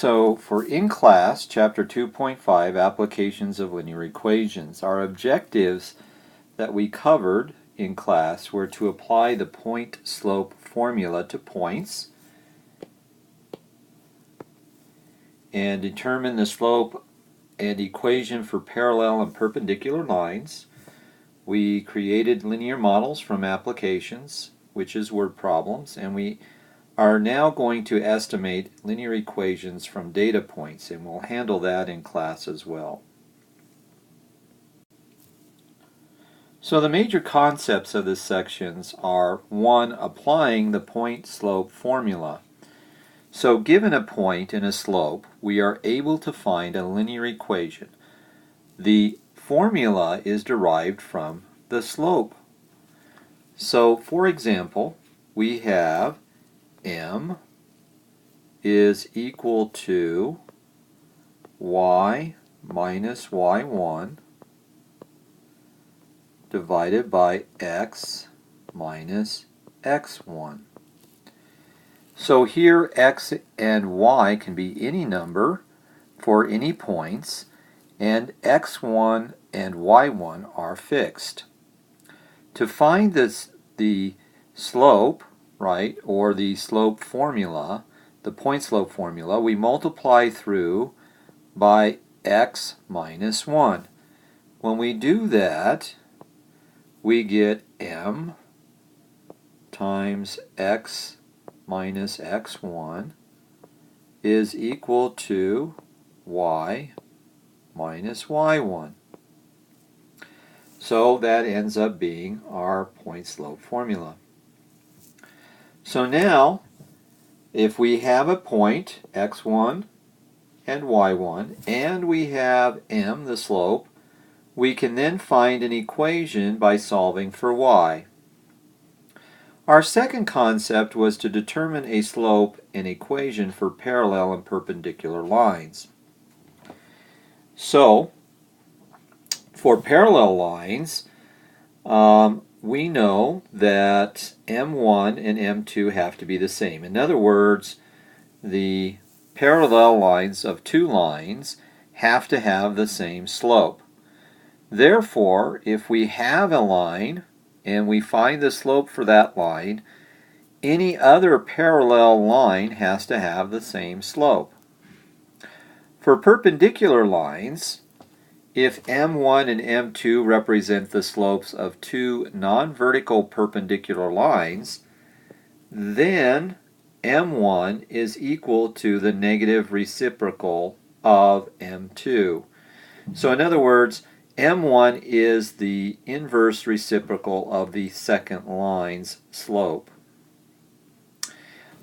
So for in class, chapter 2.5, applications of linear equations, our objectives that we covered in class were to apply the point-slope formula to points and determine the slope and equation for parallel and perpendicular lines. We created linear models from applications, which is word problems, and we are now going to estimate linear equations from data points, and we'll handle that in class as well. So the major concepts of this sections are: 1. Applying the point-slope formula. So given a point and a slope, we are able to find a linear equation. The formula is derived from the slope. So for example, we have m is equal to y minus y1 divided by x minus x1. So here x and y can be any number for any points, and x1 and y1 are fixed. To find the slope, right, or the slope formula, the point slope formula, we multiply through by x minus 1. When we do that, we get m times x minus x1 is equal to y minus y1. So that ends up being our point slope formula. So now, if we have a point, x1 and y1, and we have m, the slope, we can then find an equation by solving for y. Our second concept was to determine a slope and equation for parallel and perpendicular lines. So, for parallel lines, we know that m1 and m2 have to be the same. In other words, the parallel lines of two lines have to have the same slope. Therefore, if we have a line and we find the slope for that line, any other parallel line has to have the same slope. For perpendicular lines, if m1 and m2 represent the slopes of two non-vertical perpendicular lines, then m1 is equal to the negative reciprocal of m2. So in other words, m1 is the inverse reciprocal of the second line's slope.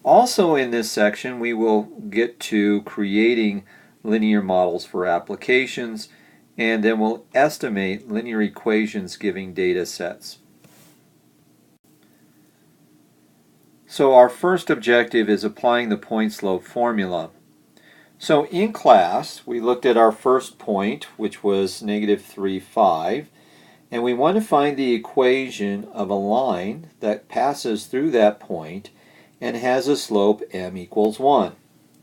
Also in this section, we will get to creating linear models for applications, and then we'll estimate linear equations giving data sets. So our first objective is applying the point-slope formula. So in class, we looked at our first point, which was negative 3, 5, and we want to find the equation of a line that passes through that point and has a slope m equals 1.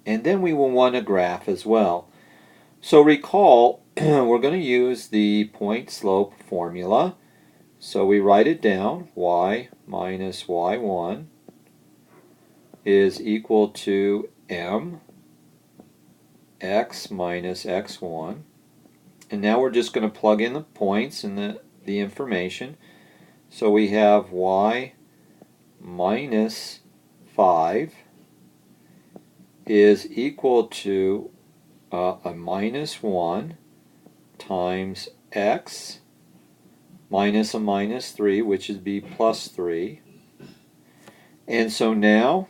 And then we will want a graph as well. So recall, we're going to use the point-slope formula. So we write it down, y minus y1 is equal to m x minus x1. And now we're just going to plug in the points and the information. So we have y minus 5 is equal to a minus 1 times x minus a minus 3, which is b plus 3. And so now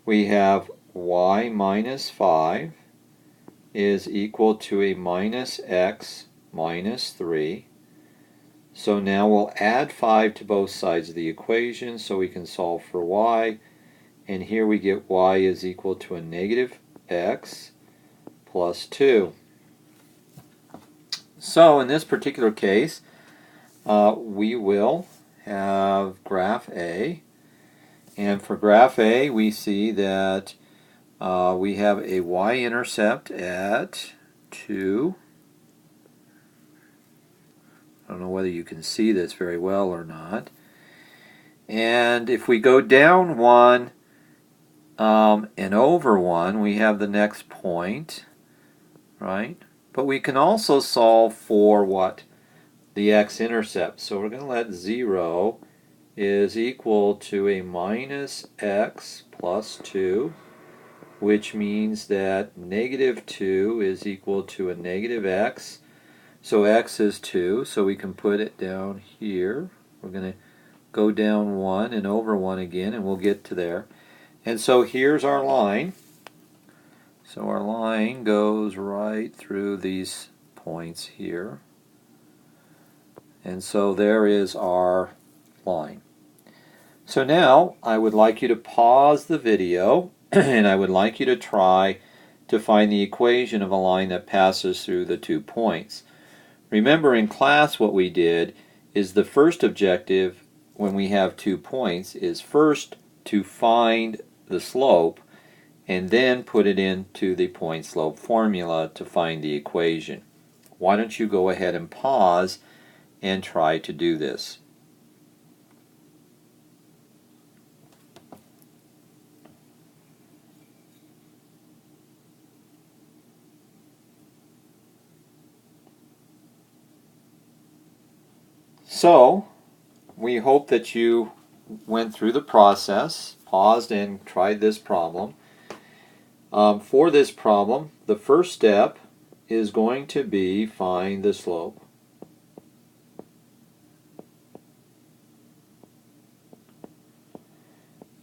we have y minus 5 is equal to a minus x minus 3. So now we'll add 5 to both sides of the equation so we can solve for y. And here we get y is equal to a negative x plus 2. So in this particular case, we will have graph A. And for graph A, we see that We have a y-intercept at 2. I don't know whether you can see this very well or not. And if we go down 1 and over 1, we have the next point, right? But we can also solve for what? The x-intercept. So we're going to let 0 is equal to a minus x plus 2, which means that negative 2 is equal to a negative x. So x is 2, so we can put it down here. We're going to go down 1 and over 1 again, and we'll get to there. And so here's our line. So our line goes right through these points here. And so there is our line. So now I would like you to pause the video and I would like you to try to find the equation of a line that passes through the 2 points. Remember in class what we did is the first objective when we have 2 points is first to find the slope and then put it into the point-slope formula to find the equation. Why don't you go ahead and pause and try to do this. So, we hope that you went through the process, paused and tried this problem. For this problem, the first step is going to be find the slope.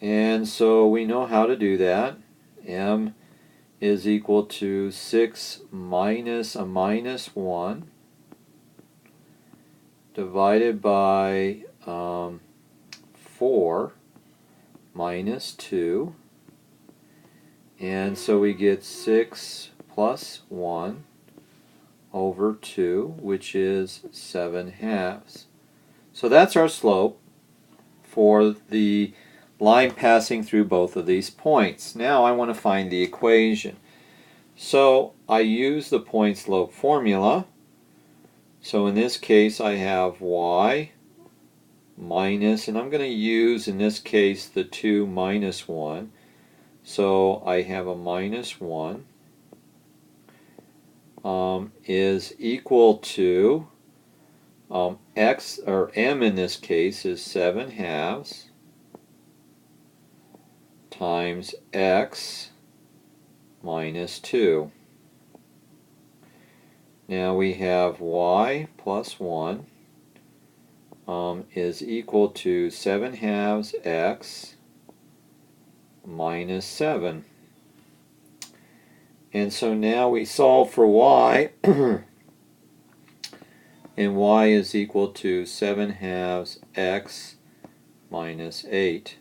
And so we know how to do that. M is equal to 6 minus a minus 1 divided by 4 minus 2. And so we get 6 plus 1 over 2, which is 7/2. So that's our slope for the line passing through both of these points. Now I want to find the equation. So I use the point-slope formula. So in this case I have y minus, and I'm going to use in this case the 2 minus 1. So I have a minus 1 is equal to x, or m in this case, is 7/2 times x minus 2. Now we have y plus 1 is equal to 7/2 x minus 7. And so now we solve for y, and y is equal to 7/2 x minus 8.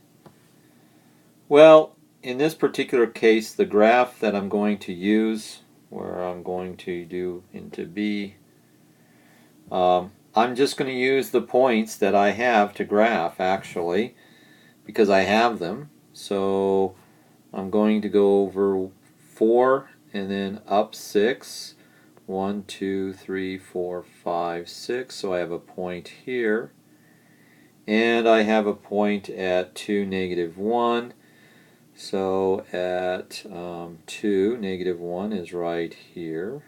Well, in this particular case, the graph that I'm going to use, where I'm going to do into B, I'm just going to use the points that I have to graph, actually, because I have them. So I'm going to go over 4 and then up 6. 1, 2, 3, 4, 5, 6. So I have a point here. And I have a point at 2, negative 1. So at 2, negative 1 is right here.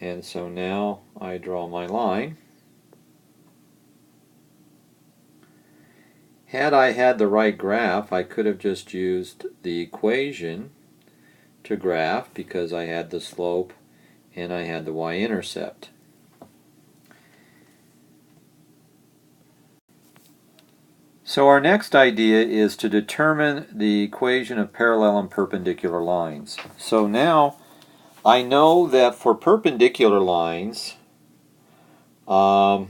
And so now I draw my line. Had I had the right graph, I could have just used the equation to graph because I had the slope and I had the y-intercept. So our next idea is to determine the equation of parallel and perpendicular lines. So now I know that for perpendicular lines, my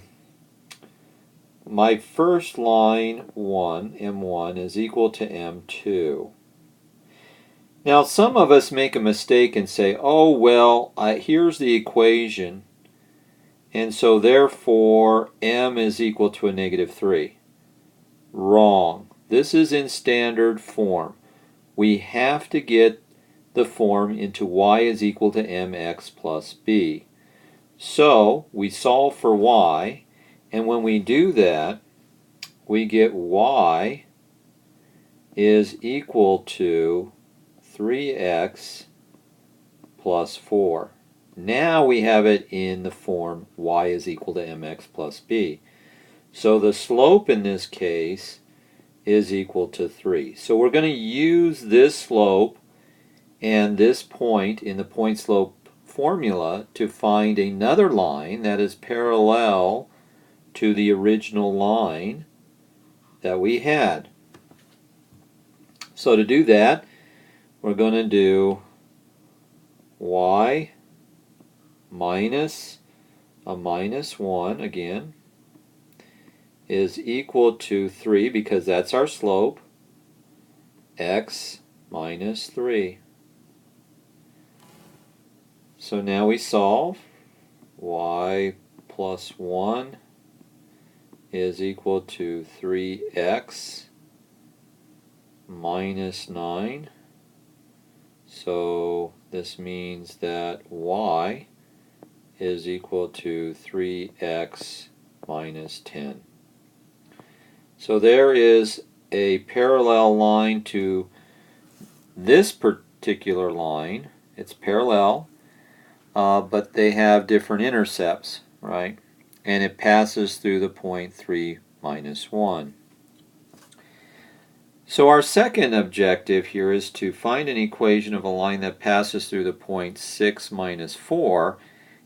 first line 1, M1, is equal to M2. Now some of us make a mistake and say, oh well, here's the equation, and so therefore M is equal to a negative 3. Wrong. This is in standard form. we have to get the form into y is equal to mx plus b. So we solve for y, and when we do that, we get y is equal to 3x plus 4. Now we have it in the form y is equal to mx plus b. So the slope in this case is equal to 3. So we're going to use this slope and this point in the point slope formula to find another line that is parallel to the original line that we had. So to do that, we're going to do y minus a minus 1 again is equal to 3, because that's our slope, x minus 3. So now we solve. Y plus 1 is equal to 3x minus 9. So this means that y is equal to 3x minus 10. So there is a parallel line to this particular line. It's parallel, but they have different intercepts, right? And it passes through the point 3 minus 1. So our second objective here is to find an equation of a line that passes through the point 6 minus 4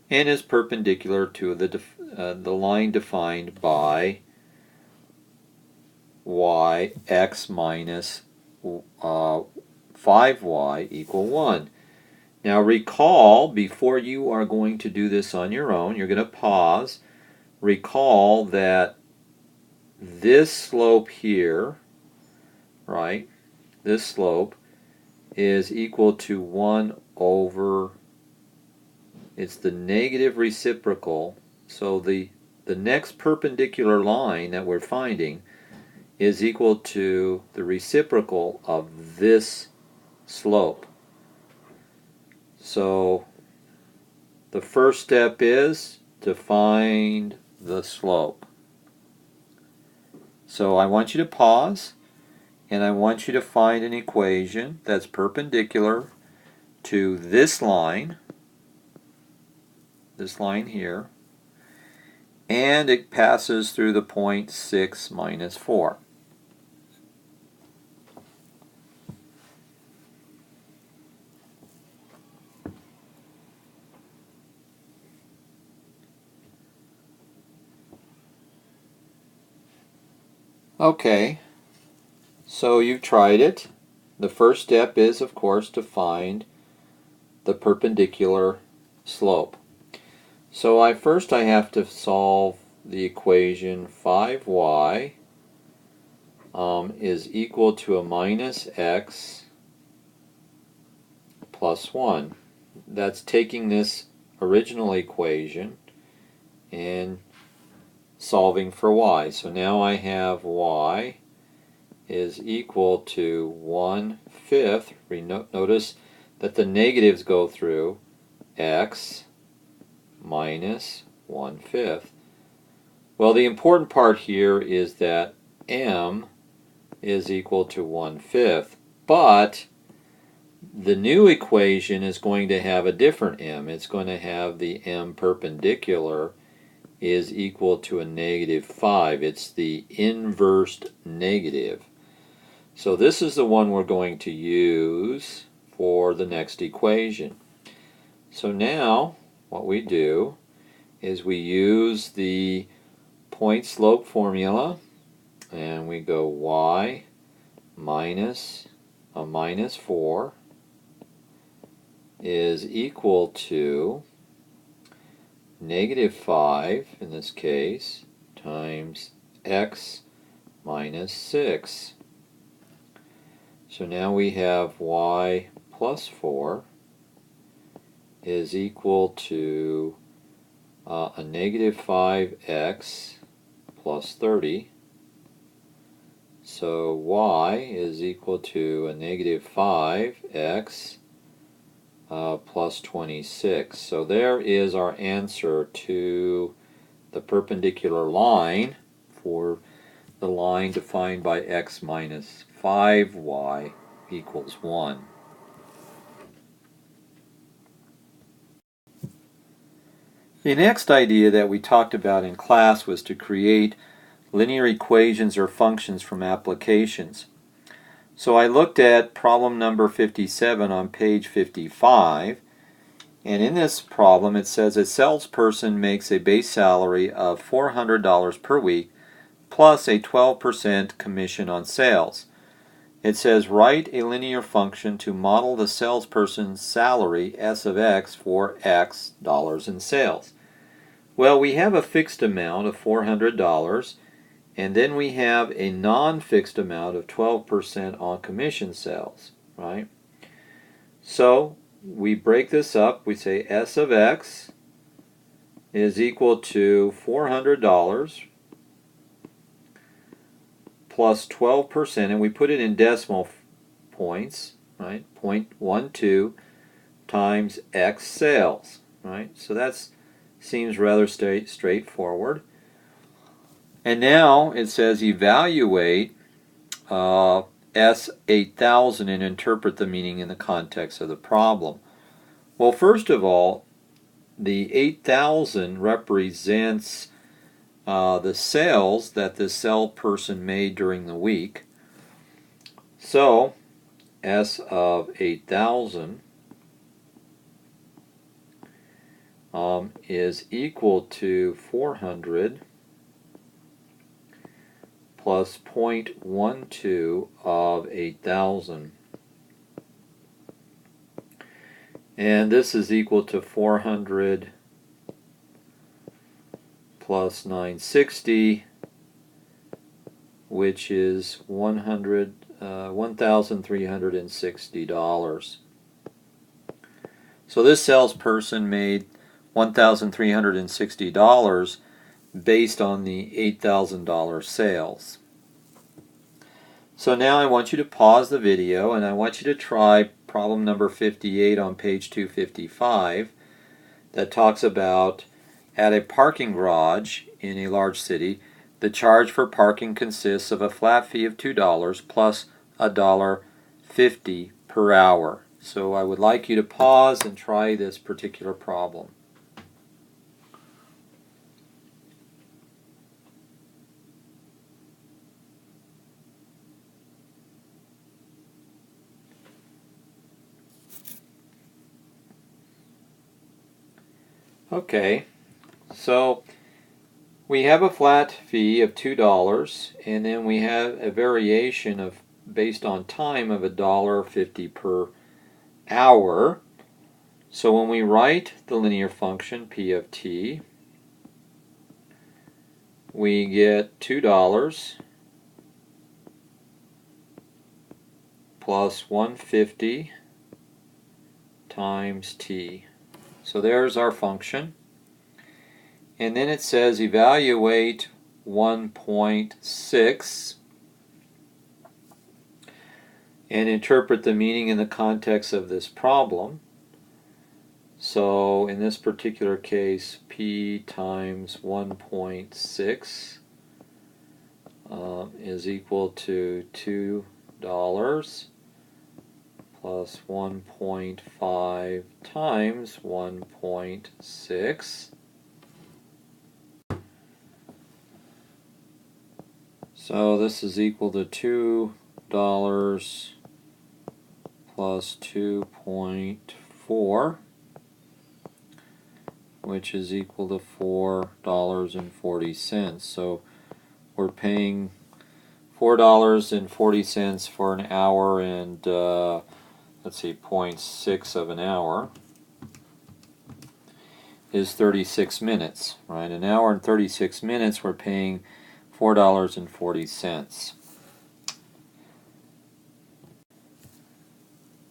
and is perpendicular to the line defined by y x minus 5y equal 1. Now recall, before you are going to do this on your own, you're going to pause. Recall that this slope here, right, this slope is equal to 1 over, it's the negative reciprocal, so the next perpendicular line that we're finding is equal to the reciprocal of this slope. So the first step is to find the slope. So I want you to pause, and I want you to find an equation that's perpendicular to this line here, and it passes through the point 6 minus 4. Okay, so you've tried it. The first step is, of course, to find the perpendicular slope. So I have to solve the equation 5y is equal to a minus x plus 1. That's taking this original equation and solving for y. So now I have y is equal to 1/5. Notice that the negatives go through, x minus 1/5. Well, the important part here is that m is equal to 1/5, but the new equation is going to have a different m. It's going to have the m perpendicular is equal to a -5. It's the inverse negative. So this is the one we're going to use for the next equation. So now what we do is we use the point slope formula, and we go y minus a minus 4 is equal to -5 in this case times x minus 6. So now we have y plus 4 is equal to a -5x plus 30 So y is equal to a negative 5x plus 26. So there is our answer to the perpendicular line for the line defined by x minus 5y equals 1. The next idea that we talked about in class was to create linear equations or functions from applications. So I looked at problem number 57 on page 55, and in this problem it says a salesperson makes a base salary of $400 per week plus a 12% commission on sales. It says write a linear function to model the salesperson's salary S of x for x dollars in sales. Well, we have a fixed amount of $400, and then we have a non-fixed amount of 12% on commission sales, right? So we break this up. We say S of x is equal to $400 plus 12%, and we put it in decimal points, right? 0.12 times x sales, right? So that seems rather straightforward. And now it says evaluate S8000 and interpret the meaning in the context of the problem. Well, first of all, the 8,000 represents the sales that the salesperson made during the week. So S of 8,000 is equal to 400 plus 0.12 of 8,000. And this is equal to 400 plus 960, which is $1,360. So this salesperson made $1,360 based on the $8,000 sales. So now I want you to pause the video and I want you to try problem number 58 on page 255 that talks about at a parking garage in a large city, the charge for parking consists of a flat fee of $2 plus $1.50 per hour. So I would like you to pause and try this particular problem. Okay, so we have a flat fee of $2, and then we have a variation of based on time of $1.50 per hour. So when we write the linear function p of t, we get $2 plus 150 times t. So there's our function. And then it says evaluate 1.6 and interpret the meaning in the context of this problem. So in this particular case, p times 1.6 is equal to $2 plus 1.5 times 1.6. So this is equal to $2 plus 2.4, which is equal to $4.40. So we're paying $4.40 for an hour and let's see, 0.6 of an hour is 36 minutes, right? An hour and 36 minutes, we're paying $4.40.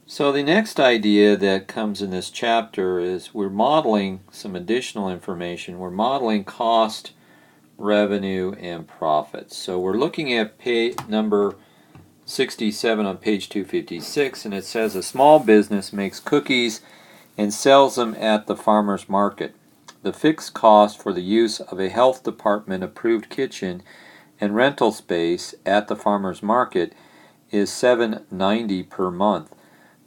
So the next idea that comes in this chapter is we're modeling some additional information. We're modeling cost revenue, and profits. So we're looking at page number 67 on page 256, and it says a small business makes cookies and sells them at the farmer's market. The fixed cost for the use of a health department approved kitchen and rental space at the farmer's market is $7.90 per month.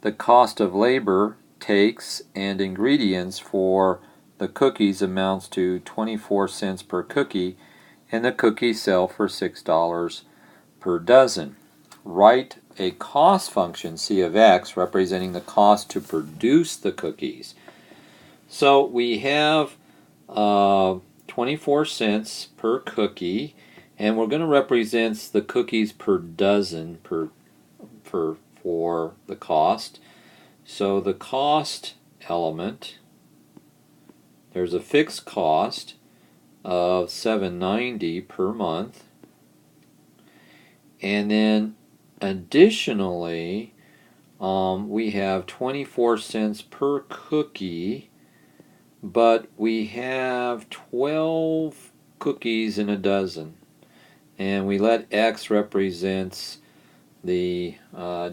The cost of labor, takes, and ingredients for the cookies amounts to 24 cents per cookie, and the cookies sell for $6 per dozen. Write a cost function, C of x, representing the cost to produce the cookies. So we have 24 cents per cookie, and we're going to represent the cookies per dozen for the cost. So the cost element, there's a fixed cost of $7.90 per month, and then additionally we have 24 cents per cookie, but we have 12 cookies in a dozen, and we let x represents the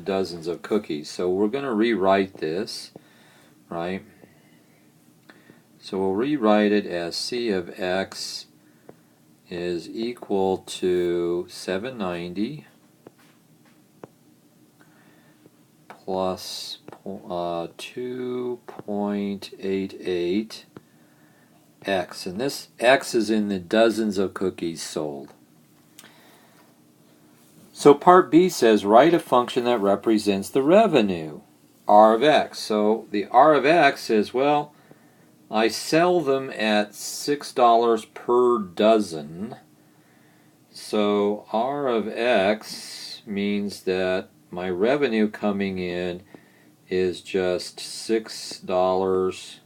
dozens of cookies. So we're going to rewrite this, right? So we'll rewrite it as C of x is equal to 790 plus 2.88 x, and this x is in the dozens of cookies sold. So part B says write a function that represents the revenue, R of x. So the R of x is, well, I sell them at $6 per dozen. So R of x means that my revenue coming in is just $6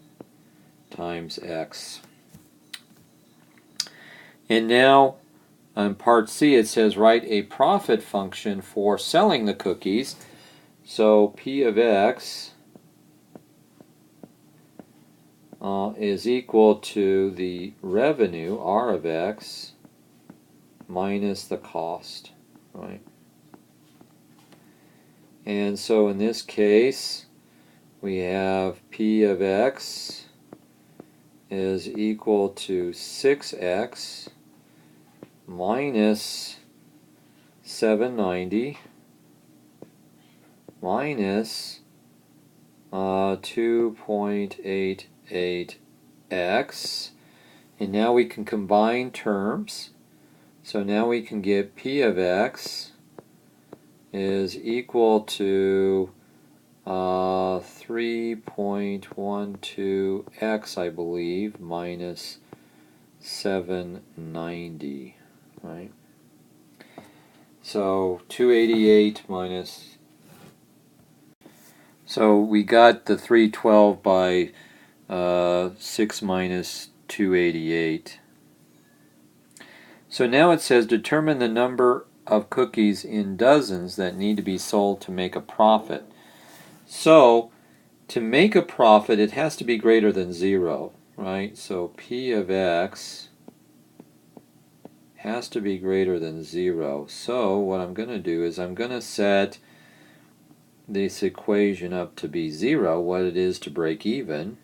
times x. And now on part C it says write a profit function for selling the cookies. So P of x is equal to the revenue, R of x, minus the cost, right? And so in this case, we have P of x is equal to 6x minus 790 minus 2.88x, and now we can combine terms. So now we can get P of x is equal to 3.12x, I believe, minus 790, right? So 288 minus, so we got the 312 by 6 minus 288. So now it says determine the number of cookies in dozens that need to be sold to make a profit. So to make a profit, it has to be greater than 0, right? So P of x has to be greater than 0. So what I'm going to do is I'm going to set this equation up to be 0, what it is to break even.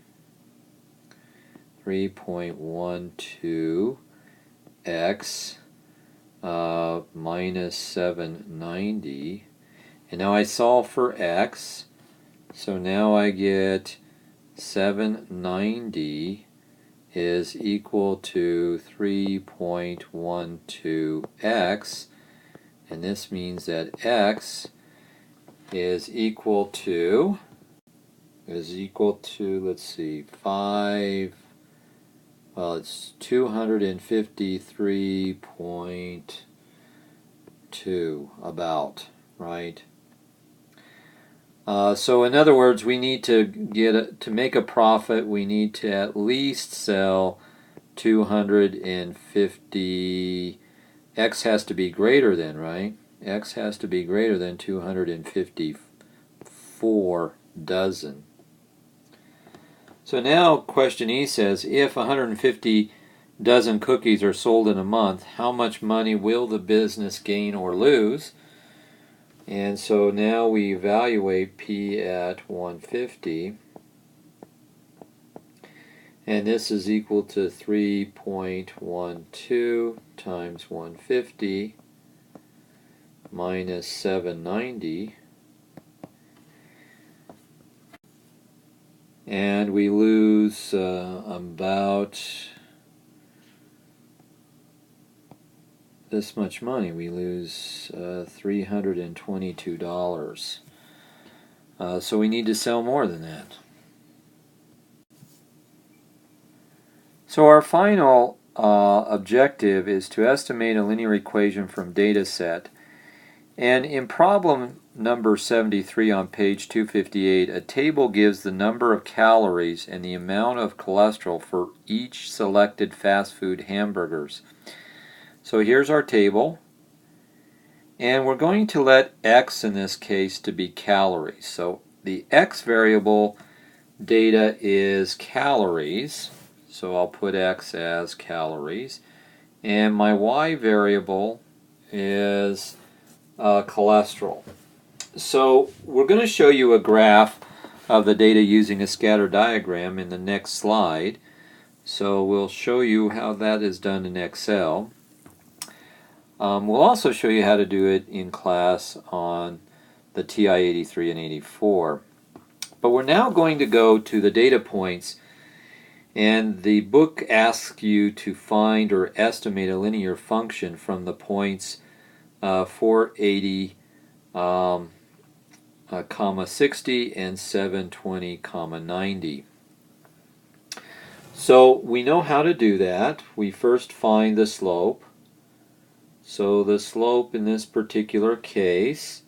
3.12x minus 790. And now I solve for x. So now I get 790 is equal to 3.12x, and this means that x is equal to, let's see, 5, well, it's 253.2 about, right? So in other words, we need to to make a profit, we need to at least sell 250. X has to be greater than, right? X has to be greater than 254 dozen. So now question E says if 150 dozen cookies are sold in a month, how much money will the business gain or lose? And so now we evaluate P at 150. And this is equal to 3.12 times 150 minus 790. And we lose about this much money. We lose $322. So we need to sell more than that. So our final objective is to estimate a linear equation from data set. And in problem number 73 on page 258, a table gives the number of calories and the amount of cholesterol for each selected fast food hamburgers. So here's our table, and we're going to let x in this case to be calories. So the x variable data is calories, so I'll put x as calories, and my y variable is cholesterol. So we're going to show you a graph of the data using a scatter diagram in the next slide. So we'll show you how that is done in Excel. We'll also show you how to do it in class on the TI 83 and 84. But we're now going to go to the data points, and the book asks you to find or estimate a linear function from the points 480, comma 60 and 720, comma 90. So we know how to do that. We first find the slope. So the slope in this particular case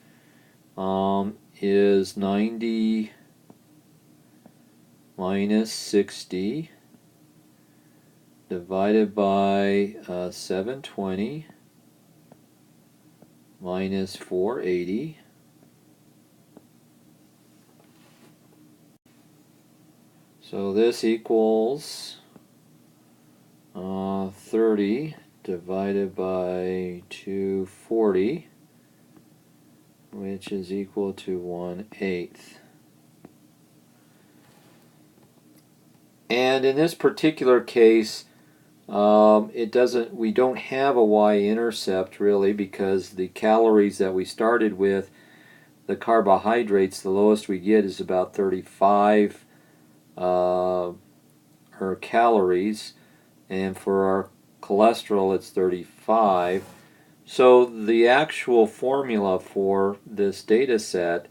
is 90 minus 60 divided by 720 minus 480. So this equals 30 divided by 240, which is equal to 1/8. And in this particular case, we don't have a y-intercept really, because the calories that we started with, the carbohydrates, the lowest we get is about 35 calories, and for our cholesterol it's 35. So the actual formula for this data set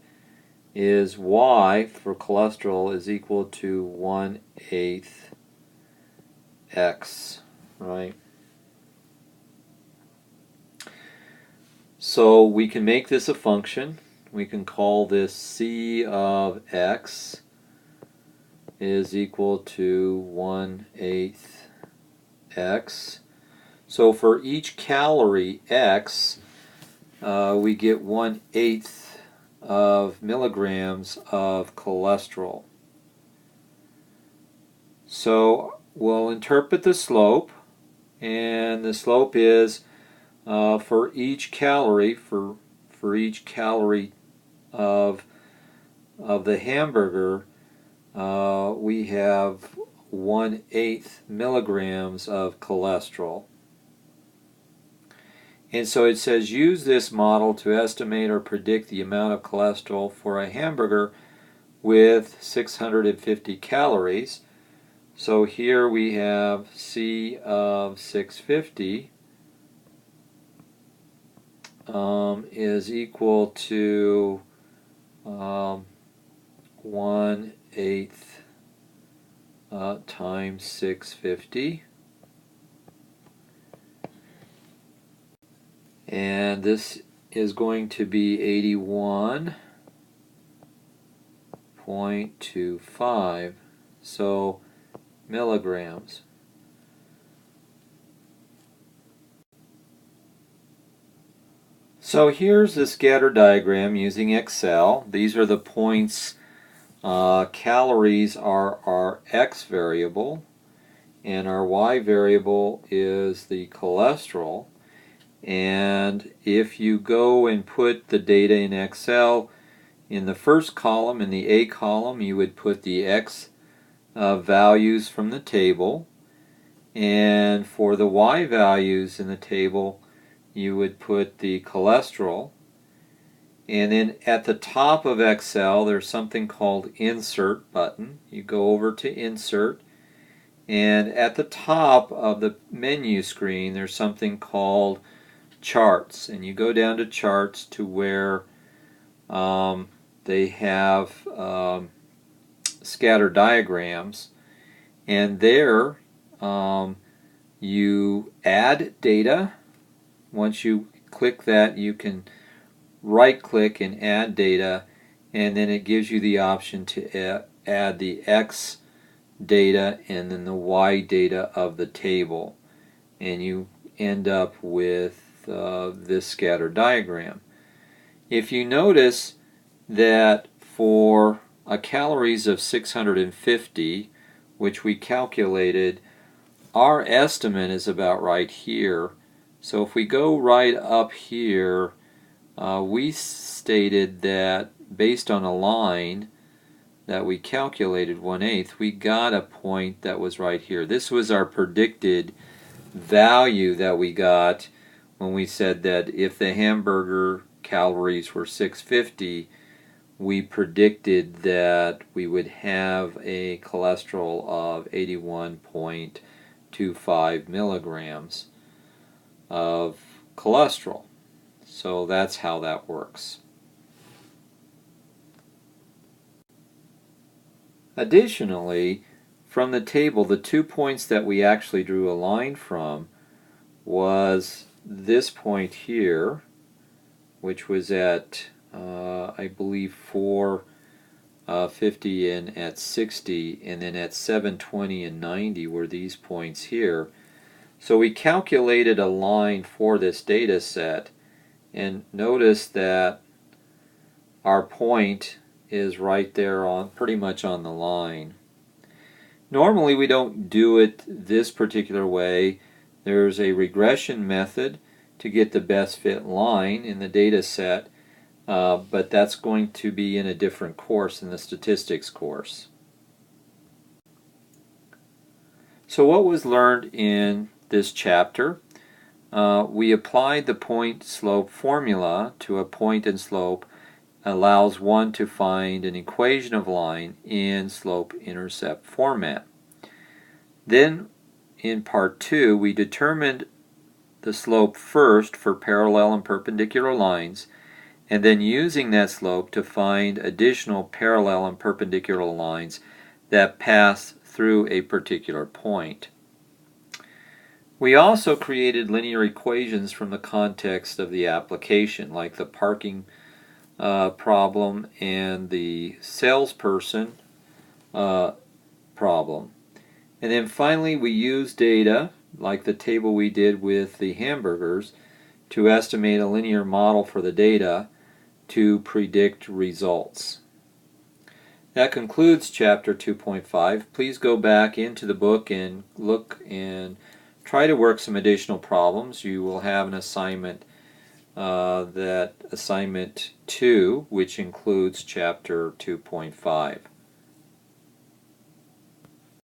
is y for cholesterol is equal to 1/8 x, right? So we can make this a function. We can call this c of x is equal to 1/8 x. So for each calorie x, we get 1/8 of milligrams of cholesterol. So we'll interpret the slope, and the slope is for each calorie of the hamburger, we have 1/8 milligrams of cholesterol. And so it says use this model to estimate or predict the amount of cholesterol for a hamburger with 650 calories. So here we have C of 650 is equal to 1/8 times 650. And this is going to be 81.25, so milligrams. So here's the scatter diagram using Excel. These are the points. Calories are our x variable, and our y variable is the cholesterol. And if you go and put the data in Excel, in the first column, in the A column, you would put the X values from the table, and for the Y values in the table, you would put the cholesterol. And then at the top of Excel, there's something called Insert button. You go over to Insert, and at the top of the menu screen, there's something called Charts. And you go down to Charts to where they have scatter diagrams, and there you add data. Once you click that, you can right click and add data, and then it gives you the option to add the X data and then the Y data of the table, and you end up with this scatter diagram. If you notice that for calories of 650, which we calculated, our estimate is about right here. So if we go right up here, we stated that based on a line that we calculated 1/8, we got a point that was right here. This was our predicted value that we got when we said that if the hamburger calories were 650, we predicted that we would have a cholesterol of 81.25 milligrams of cholesterol. So that's how that works. Additionally, from the table, the 2 points that we actually drew a line from was this point here, which was at I believe 450 and at 60, and then at 720 and 90 were these points here. So we calculated a line for this data set, and notice that our point is right there on pretty much on the line. Normally we don't do it this particular way. There's a regression method to get the best fit line in the data set, but that's going to be in a different course, in the statistics course. So what was learned in this chapter? We applied the point-slope formula to a point and slope, allows one to find an equation of line in slope-intercept format. Then in part 2, we determined the slope first for parallel and perpendicular lines, and then using that slope to find additional parallel and perpendicular lines that pass through a particular point. We also created linear equations from the context of the application, like the parking problem and the salesperson problem. And then finally we used data, like the table we did with the hamburgers, to estimate a linear model for the data to predict results. That concludes chapter 2.5. Please go back into the book and look and try to work some additional problems. You will have an assignment, that assignment 2, which includes chapter 2.5.